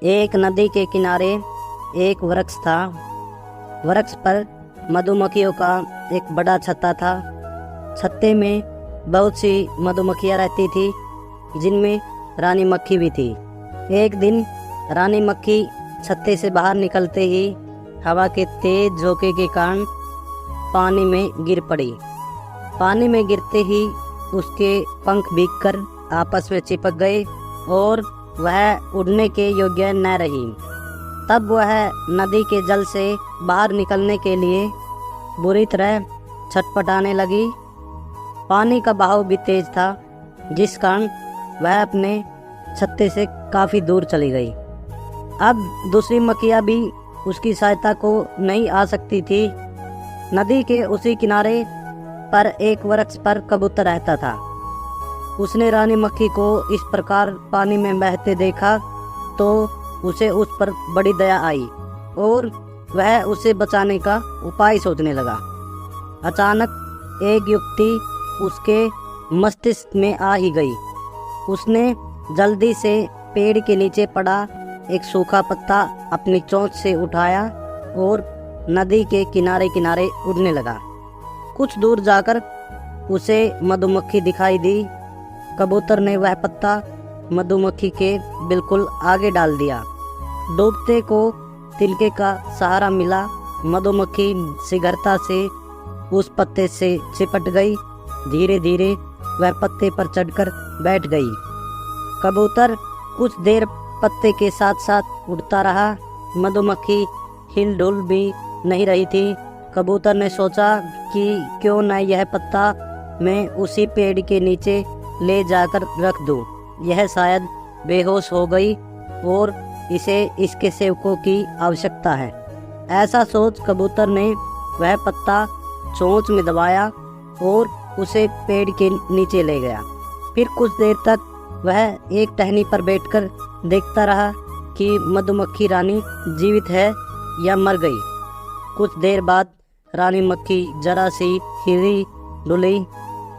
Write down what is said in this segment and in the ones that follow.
एक नदी के किनारे एक वृक्ष था। वृक्ष पर मधुमक्खियों का एक बड़ा छत्ता था। छत्ते में बहुत सी मधुमक्खियाँ रहती थी, जिनमें रानी मक्खी भी थी। एक दिन रानी मक्खी छत्ते से बाहर निकलते ही हवा के तेज झोंके के कारण पानी में गिर पड़ी। पानी में गिरते ही उसके पंख भीगकर आपस में चिपक गए और वह उड़ने के योग्य न रही। तब वह नदी के जल से बाहर निकलने के लिए बुरी तरह छटपटाने लगी। पानी का बहाव भी तेज था, जिस कारण वह अपने छत्ते से काफ़ी दूर चली गई। अब दूसरी मक्खियाँ भी उसकी सहायता को नहीं आ सकती थी। नदी के उसी किनारे पर एक वृक्ष पर कबूतर रहता था। उसने रानी मक्खी को इस प्रकार पानी में बहते देखा तो उसे उस पर बड़ी दया आई और वह उसे बचाने का उपाय सोचने लगा। अचानक एक युक्ति उसके मस्तिष्क में आ ही गई। उसने जल्दी से पेड़ के नीचे पड़ा एक सूखा पत्ता अपनी चोंच से उठाया और नदी के किनारे किनारे उड़ने लगा। कुछ दूर जाकर उसे मधुमक्खी दिखाई दी। कबूतर ने वह पत्ता मधुमक्खी के बिल्कुल आगे डाल दिया। डूबते को तिनके का सहारा मिला। मधुमक्खी शीघ्रता से उस पत्ते से चिपट गई। धीरे धीरे वह पत्ते पर चढ़कर बैठ गई। कबूतर कुछ देर पत्ते के साथ साथ उड़ता रहा। मधुमक्खी हिलडुल भी नहीं रही थी। कबूतर ने सोचा कि क्यों न यह पत्ता मैं उसी पेड़ के नीचे ले जाकर रख दूं। यह शायद बेहोश हो गई और इसे इसके सेवकों की आवश्यकता है। ऐसा सोच कबूतर ने वह पत्ता चोंच में दबाया और उसे पेड़ के नीचे ले गया। फिर कुछ देर तक वह एक टहनी पर बैठकर देखता रहा कि मधुमक्खी रानी जीवित है या मर गई। कुछ देर बाद रानी मक्खी जरा सी हिली डुली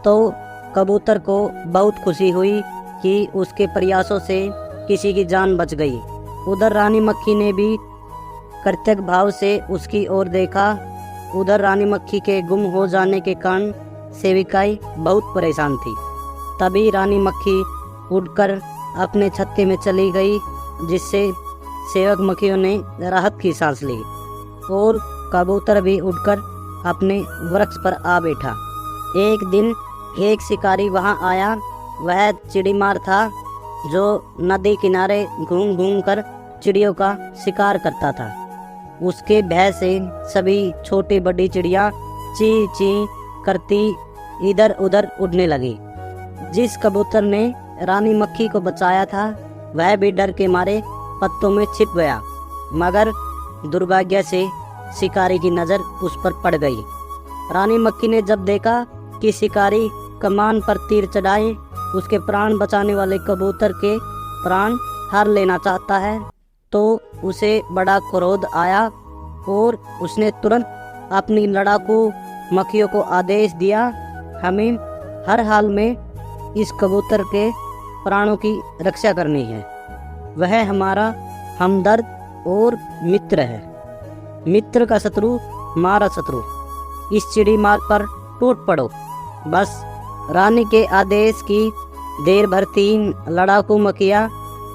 तो कबूतर को बहुत खुशी हुई कि उसके प्रयासों से किसी की जान बच गई। उधर रानी मक्खी ने भी कृतज्ञ भाव से उसकी ओर देखा। उधर रानी मक्खी के गुम हो जाने के कारण सेविकाएं बहुत परेशान थी। तभी रानी मक्खी उड़कर अपने छत्ते में चली गई, जिससे सेवक मक्खियों ने राहत की सांस ली और कबूतर भी उड़कर अपने वृक्ष पर आ बैठा। एक दिन एक शिकारी वहां आया। वह चिड़ीमार था जो नदी किनारे घूम घूम कर चिड़ियों का शिकार करता था। उसके भय से सभी छोटी बड़ी चिड़िया ची ची करती इधर उधर उड़ने लगी। जिस कबूतर ने रानी मक्खी को बचाया था वह भी डर के मारे पत्तों में छिप गया, मगर दुर्भाग्य से शिकारी की नज़र उस पर पड़ गई। रानी मक्खी ने जब देखा कि शिकारी कमान पर तीर चढ़ाए उसके प्राण बचाने वाले कबूतर के प्राण हर लेना चाहता है, तो उसे बड़ा क्रोध आया और उसने तुरंत अपनी लड़ाकू मक्खियों को आदेश दिया, हमें हर हाल में इस कबूतर के प्राणों की रक्षा करनी है। वह हमारा हमदर्द और मित्र है। मित्र का शत्रु मारा शत्रु। इस चिड़ी मार पर टूट पड़ो। बस रानी के आदेश की देर भर 3 लड़ाकू मक्खियाँ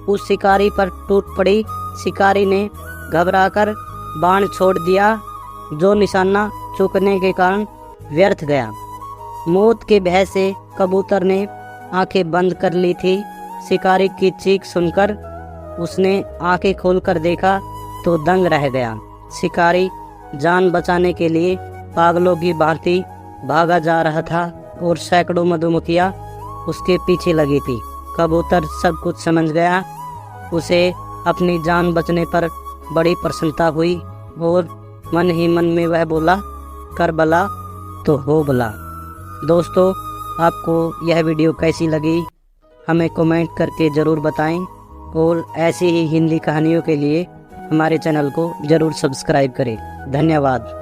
उस शिकारी पर टूट पड़ी। शिकारी ने घबराकर बाण छोड़ दिया, जो निशाना चूकने के कारण व्यर्थ गया। मौत के भय से कबूतर ने आंखें बंद कर ली थी। शिकारी की चीख सुनकर उसने आंखें खोलकर देखा तो दंग रह गया। शिकारी जान बचाने के लिए पागलों की भांति भागा जा रहा था और सैकड़ों मधुमक्खियाँ उसके पीछे लगी थी। कबूतर सब कुछ समझ गया। उसे अपनी जान बचने पर बड़ी प्रसन्नता हुई और मन ही मन में वह बोला, कर भला तो हो भला। दोस्तों, आपको यह वीडियो कैसी लगी हमें कमेंट करके ज़रूर बताएं और ऐसी ही हिंदी कहानियों के लिए हमारे चैनल को ज़रूर सब्सक्राइब करें। धन्यवाद।